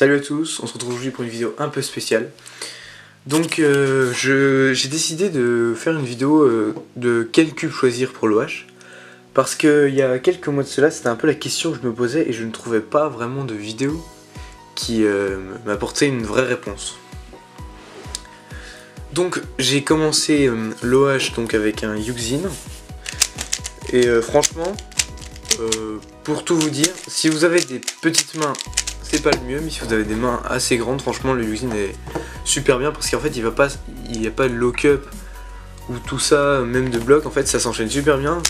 Salut à tous, on se retrouve aujourd'hui pour une vidéo un peu spéciale. Donc j'ai décidé de faire une vidéo de quel cube choisir pour l'OH. Parce qu'il y a quelques mois de cela, c'était un peu la question que je me posais et je ne trouvais pas vraiment de vidéo qui m'apportait une vraie réponse. Donc j'ai commencé l'OH donc avec un Yuxin. Et franchement, pour tout vous dire, si vous avez des petites mains, c'est pas le mieux, mais si vous avez des mains assez grandes, franchement le Yuxin est super bien parce qu'en fait il n'y a pas de lock-up ou tout ça, même de bloc, en fait ça s'enchaîne super bien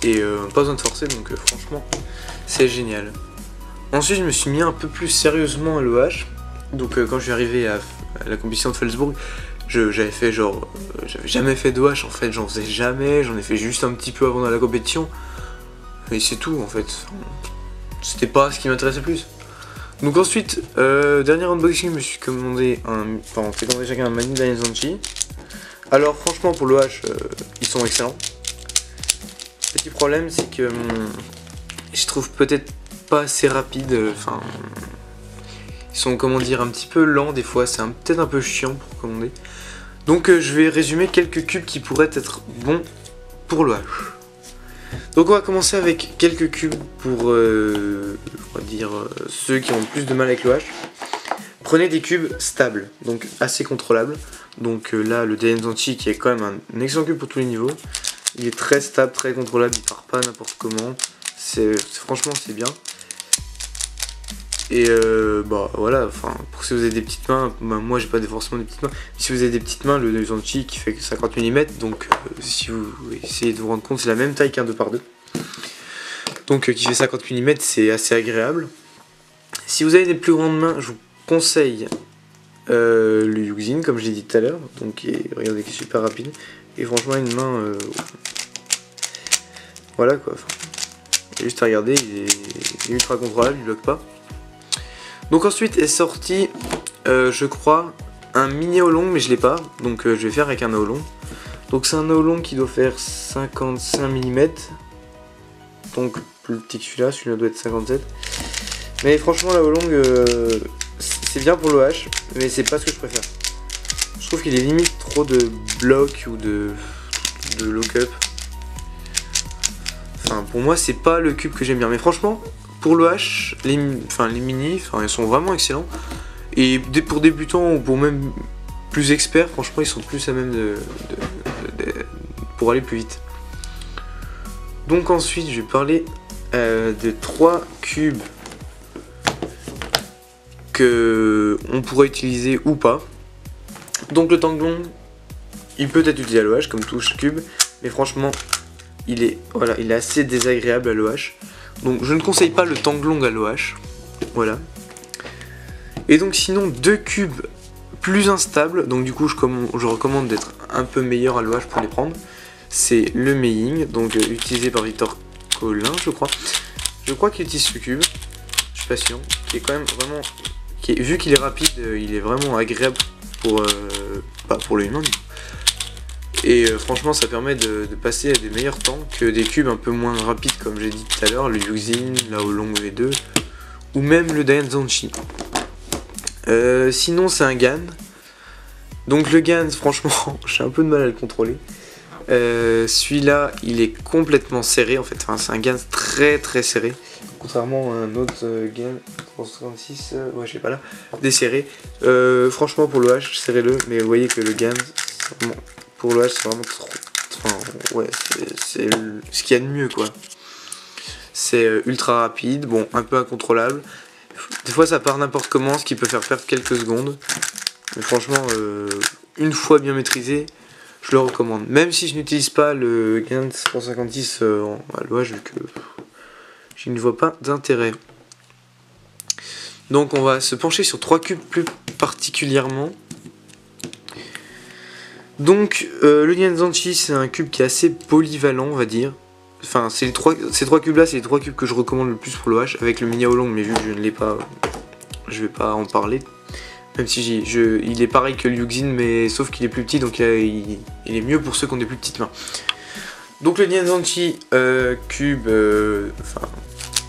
et pas besoin de forcer, donc franchement c'est génial. Ensuite je me suis mis un peu plus sérieusement à l'OH, donc quand je suis arrivé à la compétition de Feldsburg, j'avais fait genre, j'avais jamais fait d'OH en fait, j'en faisais jamais, j'en ai fait juste un petit peu avant dans la compétition, et c'est tout en fait, c'était pas ce qui m'intéressait plus. Donc ensuite, dernier unboxing, je me suis commandé on s'est commandé chacun un Mani Daizenshi. Alors franchement pour l'OH, ils sont excellents. Petit problème c'est que je trouve peut-être pas assez rapide, enfin ils sont comment dire un petit peu lents des fois, c'est peut-être un peu chiant pour commander. Donc je vais résumer quelques cubes qui pourraient être bons pour l'OH. Donc on va commencer avec quelques cubes pour on va dire ceux qui ont le plus de mal avec l'OH. Prenez des cubes stables, donc assez contrôlables. Donc là le Daizenshi qui est quand même un excellent cube pour tous les niveaux. Il est très stable, très contrôlable, il part pas n'importe comment. Franchement c'est bien. Et bah voilà, enfin pour si vous avez des petites mains, bah, moi j'ai pas forcément des petites mains. Si vous avez des petites mains, le Daizenshi qui fait 50 mm, donc si vous essayez de vous rendre compte, c'est la même taille qu'un 2x2. Donc qui fait 50 mm, c'est assez agréable. Si vous avez des plus grandes mains, je vous conseille le Yuxin, comme je l'ai dit tout à l'heure. Donc regardez qui est super rapide. Et franchement une main, voilà quoi. Enfin, juste à regarder, il est ultra contrôlable, il bloque pas. Donc ensuite est sorti, je crois, un mini Aolong, mais je l'ai pas, donc je vais faire avec un Aolong. Donc c'est un Aolong qui doit faire 55 mm, donc plus petit que celui-là doit être 57. Mais franchement l'Aolong, c'est bien pour l'OH, mais c'est pas ce que je préfère. Je trouve qu'il est limite trop de blocs ou de lock-up. Enfin pour moi c'est pas le cube que j'aime bien, mais franchement... Pour l'OH, les mini, ils sont vraiment excellents. Et pour débutants ou pour même plus experts, franchement, ils sont plus à même pour aller plus vite. Donc ensuite, je vais parler de 3 cubes que on pourrait utiliser ou pas. Donc le Tanglong, il peut être utilisé à l'OH comme tout cube, mais franchement, il est assez désagréable à l'OH. Donc je ne conseille pas le Tanglong à l'OH, voilà. Et donc sinon 2 cubes plus instables, donc du coup je recommande d'être un peu meilleur à l'OH pour les prendre. C'est le Meiying, donc utilisé par Victor Collin je crois. Je crois qu'il utilise ce cube, je suis pas sûr, qui est quand même vraiment... vu qu'il est rapide, il est vraiment agréable pour le humain. Et franchement ça permet de passer à des meilleurs temps que des cubes un peu moins rapides comme j'ai dit tout à l'heure, le Yuxin, l'Aolong V2 ou même le Daizenshi. Sinon c'est un GAN. Donc le GAN franchement j'ai un peu de mal à le contrôler. Celui-là il est complètement serré en fait, enfin, c'est un GAN très très serré. Contrairement à un autre GAN 336, ouais je sais pas là, desserré. Franchement pour le H serrez-le, mais vous voyez que le GAN pour l'OH c'est vraiment trop... Enfin ouais, c'est ce qu'il y a de mieux quoi. C'est ultra rapide, bon un peu incontrôlable. Des fois ça part n'importe comment, ce qui peut faire perdre quelques secondes. Mais franchement, une fois bien maîtrisé, je le recommande. Même si je n'utilise pas le GAN 356 à l'OH, vu que je ne vois pas d'intérêt. Donc on va se pencher sur 3 cubes plus particulièrement. Donc le Daizenshi c'est un cube qui est assez polyvalent on va dire. Enfin ces trois cubes là c'est les 3 cubes que je recommande le plus pour l'OH avec le mini Aolong, mais vu que je ne l'ai pas, je vais pas en parler. Même si il est pareil que le Yuxin mais sauf qu'il est plus petit, donc il est mieux pour ceux qui ont des plus petites mains. Donc le Daizenshi cube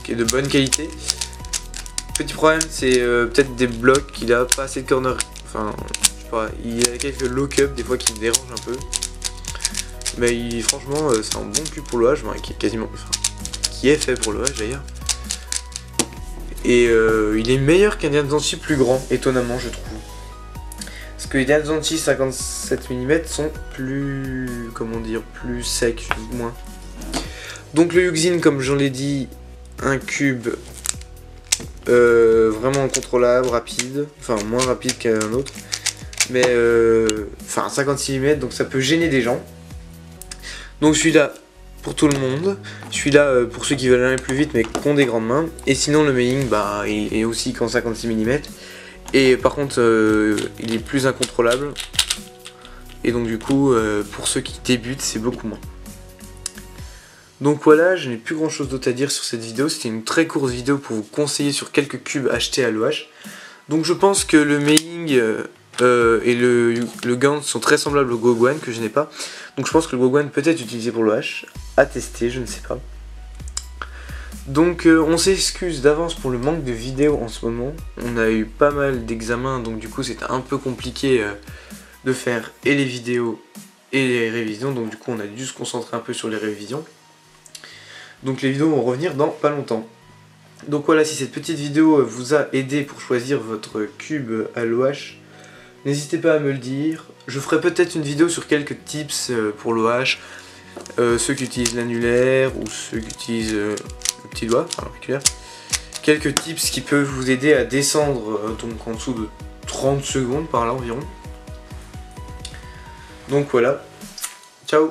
qui est de bonne qualité. Petit problème, c'est peut-être des blocs qu'il a pas assez de corner. Enfin, je sais pas, il y a quelques lock-up des fois qui me dérangent un peu. Mais franchement, c'est un bon cube pour l'OH, qui est quasiment, enfin, qui est fait pour l'OH d'ailleurs. Et il est meilleur qu'un Diamzanti plus grand, étonnamment je trouve. Parce que les Diamzanti 57 mm sont plus, comment dire, plus secs, moins. Donc le Yuxin, comme j'en l'ai dit, un cube vraiment contrôlable, rapide, enfin moins rapide qu'un autre, mais enfin 56 mm, donc ça peut gêner des gens. Donc je suis là pour tout le monde, je suis là pour ceux qui veulent aller plus vite mais qui ont des grandes mains, et sinon le Mei-Ying, bah, il est aussi qu'en 56 mm, et par contre il est plus incontrôlable, et donc du coup pour ceux qui débutent c'est beaucoup moins. Donc voilà, je n'ai plus grand chose d'autre à dire sur cette vidéo, c'était une très courte vidéo pour vous conseiller sur quelques cubes achetés à l'OH. Donc je pense que le Mei-Ying et le Gantz sont très semblables au Goguan que je n'ai pas. Donc je pense que le Goguan peut être utilisé pour l'OH, à tester, je ne sais pas. Donc on s'excuse d'avance pour le manque de vidéos en ce moment. On a eu pas mal d'examens, donc du coup c'était un peu compliqué de faire et les vidéos et les révisions. Donc du coup on a dû se concentrer un peu sur les révisions. Donc les vidéos vont revenir dans pas longtemps. Donc voilà, si cette petite vidéo vous a aidé pour choisir votre cube à l'OH, n'hésitez pas à me le dire. Je ferai peut-être une vidéo sur quelques tips pour l'OH, ceux qui utilisent l'annulaire ou ceux qui utilisent le petit doigt, enfin l'auriculaire. Quelques tips qui peuvent vous aider à descendre donc en dessous de 30 secondes par là environ. Donc voilà, ciao.